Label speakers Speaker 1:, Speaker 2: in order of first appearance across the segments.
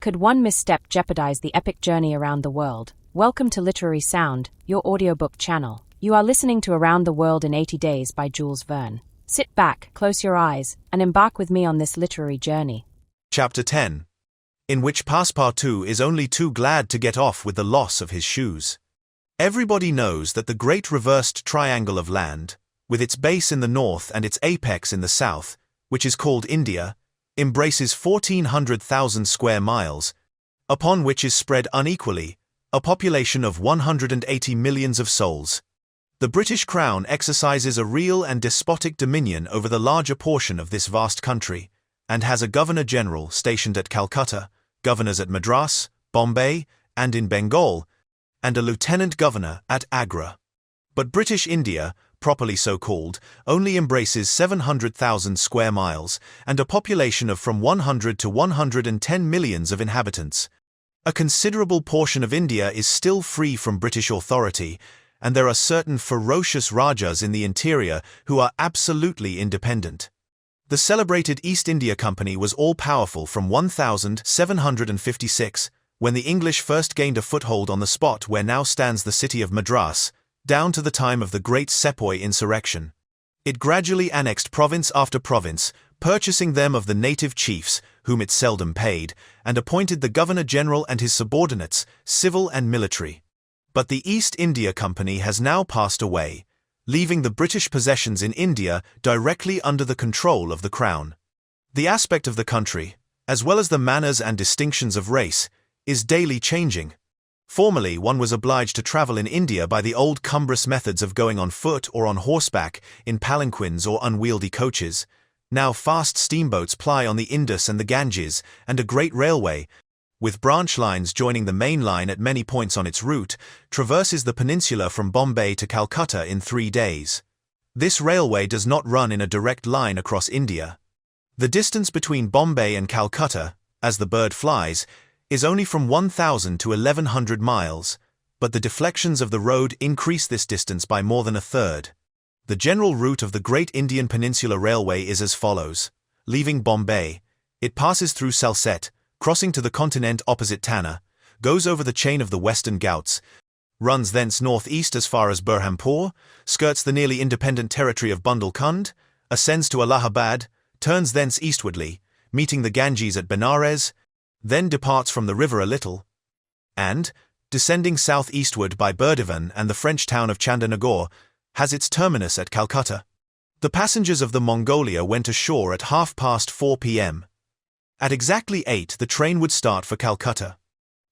Speaker 1: Could one misstep jeopardize the epic journey around the world? Welcome to Literary Sound, your audiobook channel. You are listening to Around the World in 80 Days by Jules Verne. Sit back, close your eyes, and embark with me on this literary journey.
Speaker 2: Chapter 10, in which Passepartout is only too glad to get off with the loss of his shoes. Everybody knows that the great reversed triangle of land, with its base in the north and its apex in the south, which is called India, embraces 1,400,000 square miles, upon which is spread unequally a population of 180 millions of souls. The British Crown exercises a real and despotic dominion over the larger portion of this vast country, and has a Governor-General stationed at Calcutta, governors at Madras, Bombay, and in Bengal, and a Lieutenant Governor at Agra. But British India, properly so called, only embraces 700,000 square miles and a population of from 100 to 110 millions of inhabitants. A considerable portion of India is still free from British authority, and there are certain ferocious Rajas in the interior who are absolutely independent. The celebrated East India Company was all-powerful from 1756, when the English first gained a foothold on the spot where now stands the city of Madras, down to the time of the Great Sepoy insurrection. It gradually annexed province after province, purchasing them of the native chiefs, whom it seldom paid, and appointed the Governor-General and his subordinates, civil and military. But the East India Company has now passed away, leaving the British possessions in India directly under the control of the Crown. The aspect of the country, as well as the manners and distinctions of race, is daily changing. Formerly, one was obliged to travel in India by the old cumbrous methods of going on foot or on horseback, in palanquins or unwieldy coaches. Now fast steamboats ply on the Indus and the Ganges, and a great railway, with branch lines joining the main line at many points on its route, traverses the peninsula from Bombay to Calcutta in 3 days. This railway does not run in a direct line across India. The distance between Bombay and Calcutta, as the bird flies, is only from 1,000 to 1,100 miles, but the deflections of the road increase this distance by more than a third. The general route of the Great Indian Peninsula Railway is as follows. Leaving Bombay, it passes through Salsette, crossing to the continent opposite Tanna, goes over the chain of the Western Ghauts, runs thence northeast as far as Burhampur, skirts the nearly independent territory of Bundelkhand, ascends to Allahabad, turns thence eastwardly, meeting the Ganges at Benares, then departs from the river a little, and, descending southeastward by Burdwan and the French town of Chandernagore, has its terminus at Calcutta. The passengers of the Mongolia went ashore at 4:30 p.m. At exactly 8 the train would start for Calcutta.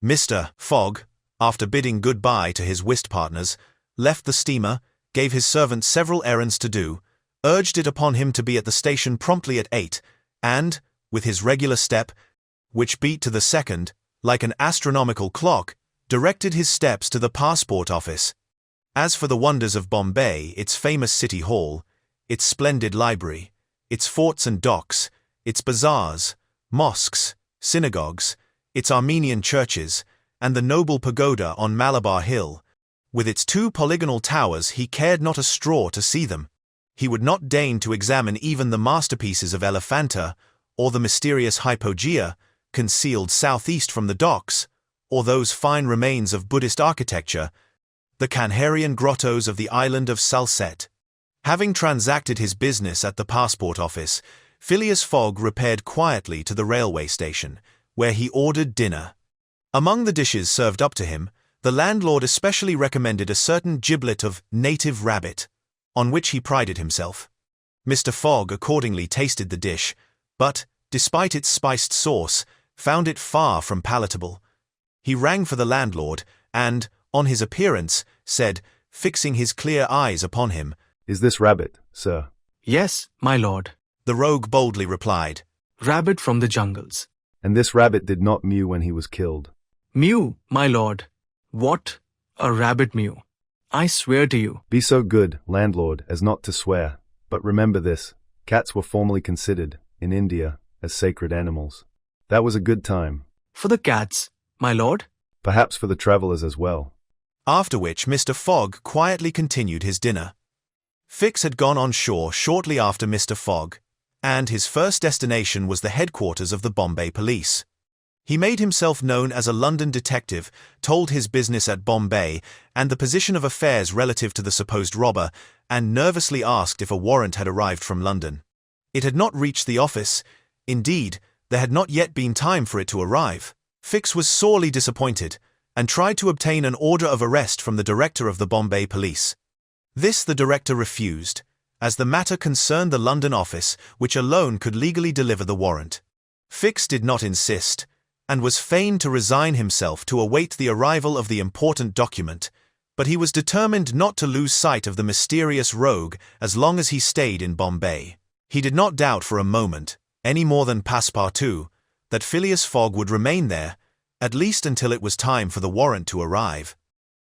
Speaker 2: Mr. Fogg, after bidding goodbye to his whist partners, left the steamer, gave his servant several errands to do, urged it upon him to be at the station promptly at 8, and, with his regular step, which beat to the second, like an astronomical clock, directed his steps to the passport office. As for the wonders of Bombay, its famous city hall, its splendid library, its forts and docks, its bazaars, mosques, synagogues, its Armenian churches, and the noble pagoda on Malabar Hill, with its 2 polygonal towers, he cared not a straw to see them. He would not deign to examine even the masterpieces of Elephanta, or the mysterious hypogea, concealed southeast from the docks, or those fine remains of Buddhist architecture, the Kanharian grottos of the island of Salsette. Having transacted his business at the passport office, Phileas Fogg repaired quietly to the railway station, where he ordered dinner. Among the dishes served up to him, the landlord especially recommended a certain giblet of native rabbit, on which he prided himself. Mr. Fogg accordingly tasted the dish, but, despite its spiced sauce, found it far from palatable. He rang for the landlord, and, on his appearance, said, fixing his clear eyes upon him,
Speaker 3: "Is this rabbit, sir?"
Speaker 4: "Yes, my lord."
Speaker 2: The rogue boldly replied,
Speaker 4: "Rabbit from the jungles."
Speaker 3: "And this rabbit did not mew when he was killed?"
Speaker 4: "Mew, my lord." "What? A rabbit mew? I swear to you."
Speaker 3: "Be so good, landlord, as not to swear. But remember this, cats were formerly considered, in India, as sacred animals. That was a good time."
Speaker 4: "For the cats, my lord?"
Speaker 3: "Perhaps for the travelers as well."
Speaker 2: After which Mr. Fogg quietly continued his dinner. Fix had gone on shore shortly after Mr. Fogg, and his first destination was the headquarters of the Bombay police. He made himself known as a London detective, told his business at Bombay and the position of affairs relative to the supposed robber, and nervously asked if a warrant had arrived from London. It had not reached the office. Indeed, there had not yet been time for it to arrive. Fix was sorely disappointed, and tried to obtain an order of arrest from the director of the Bombay police. This the director refused, as the matter concerned the London office, which alone could legally deliver the warrant. Fix did not insist, and was fain to resign himself to await the arrival of the important document, but he was determined not to lose sight of the mysterious rogue as long as he stayed in Bombay. He did not doubt for a moment, any more than Passepartout, that Phileas Fogg would remain there, at least until it was time for the warrant to arrive.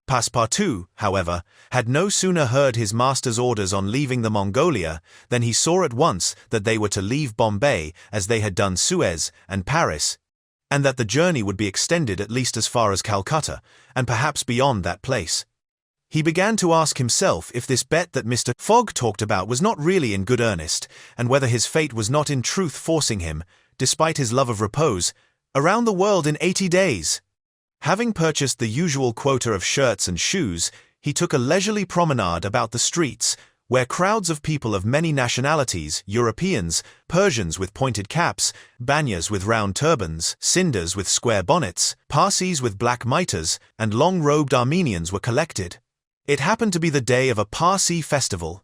Speaker 2: Passepartout, however, had no sooner heard his master's orders on leaving the Mongolia than he saw at once that they were to leave Bombay as they had done Suez and Paris, and that the journey would be extended at least as far as Calcutta, and perhaps beyond that place. He began to ask himself if this bet that Mr. Fogg talked about was not really in good earnest, and whether his fate was not in truth forcing him, despite his love of repose, around the world in 80 days. Having purchased the usual quota of shirts and shoes, he took a leisurely promenade about the streets, where crowds of people of many nationalities, Europeans, Persians with pointed caps, Banyas with round turbans, Sindhs with square bonnets, Parsis with black mitres, and long-robed Armenians were collected. It happened to be the day of a Parsi festival.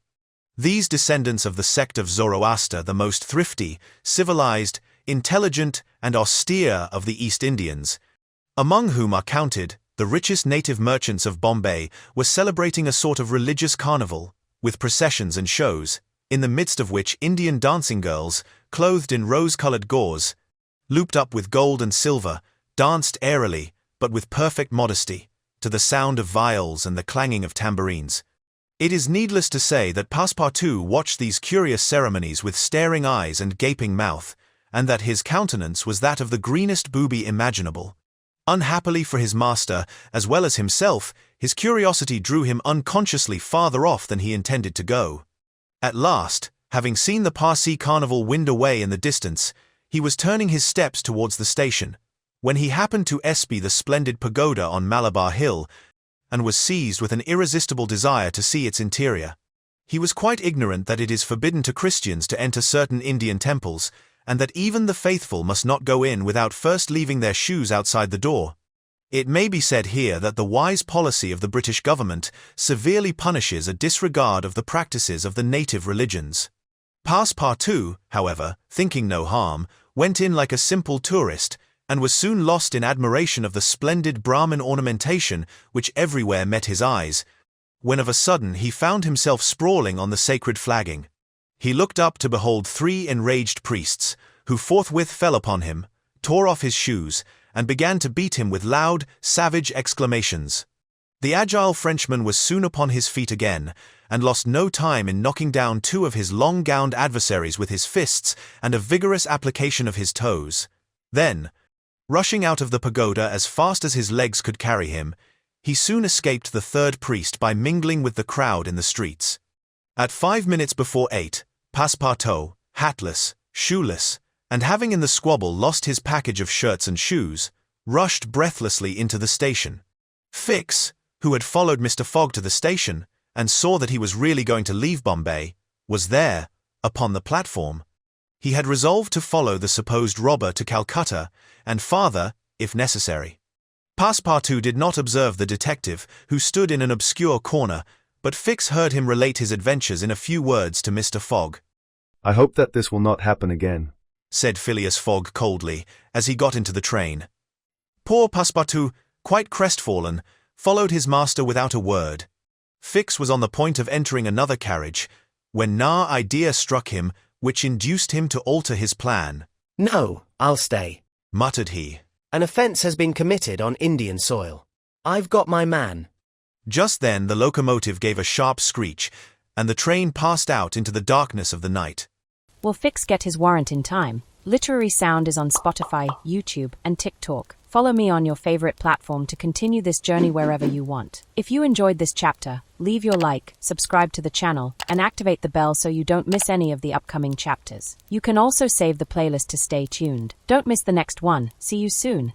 Speaker 2: These descendants of the sect of Zoroaster, the most thrifty, civilized, intelligent, and austere of the East Indians, among whom are counted the richest native merchants of Bombay, were celebrating a sort of religious carnival, with processions and shows, in the midst of which Indian dancing girls, clothed in rose-colored gauze, looped up with gold and silver, danced airily, but with perfect modesty, to the sound of viols and the clanging of tambourines. It is needless to say that Passepartout watched these curious ceremonies with staring eyes and gaping mouth, and that his countenance was that of the greenest booby imaginable. Unhappily for his master, as well as himself, his curiosity drew him unconsciously farther off than he intended to go. At last, having seen the Parsi carnival wind away in the distance, he was turning his steps towards the station, when he happened to espy the splendid pagoda on Malabar Hill, and was seized with an irresistible desire to see its interior. He was quite ignorant that it is forbidden to Christians to enter certain Indian temples, and that even the faithful must not go in without first leaving their shoes outside the door. It may be said here that the wise policy of the British government severely punishes a disregard of the practices of the native religions. Passepartout, however, thinking no harm, went in like a simple tourist, and was soon lost in admiration of the splendid Brahmin ornamentation which everywhere met his eyes, when of a sudden he found himself sprawling on the sacred flagging. He looked up to behold 3 enraged priests, who forthwith fell upon him, tore off his shoes, and began to beat him with loud, savage exclamations. The agile Frenchman was soon upon his feet again, and lost no time in knocking down 2 of his long-gowned adversaries with his fists and a vigorous application of his toes. Then, rushing out of the pagoda as fast as his legs could carry him, he soon escaped the 3rd priest by mingling with the crowd in the streets. At 5 minutes before 8, Passepartout, hatless, shoeless, and having in the squabble lost his package of shirts and shoes, rushed breathlessly into the station. Fix, who had followed Mr. Fogg to the station, and saw that he was really going to leave Bombay, was there, upon the platform. He had resolved to follow the supposed robber to Calcutta, and farther, if necessary. Passepartout did not observe the detective, who stood in an obscure corner, but Fix heard him relate his adventures in a few words to Mr. Fogg.
Speaker 3: I hope that this will not happen again,
Speaker 2: said Phileas Fogg coldly, as he got into the train. Poor Passepartout, quite crestfallen, followed his master without a word. Fix was on the point of entering another carriage, when an idea struck him which induced him to alter his plan.
Speaker 5: "No, I'll stay,"
Speaker 2: muttered he.
Speaker 5: "An offence has been committed on Indian soil. I've got my man."
Speaker 2: Just then the locomotive gave a sharp screech, and the train passed out into the darkness of the night.
Speaker 1: Will Fix get his warrant in time? Literary Sound is on Spotify, YouTube, and TikTok. Follow me on your favorite platform to continue this journey wherever you want. If you enjoyed this chapter, leave your like, subscribe to the channel, and activate the bell so you don't miss any of the upcoming chapters. You can also save the playlist to stay tuned. Don't miss the next one. See you soon.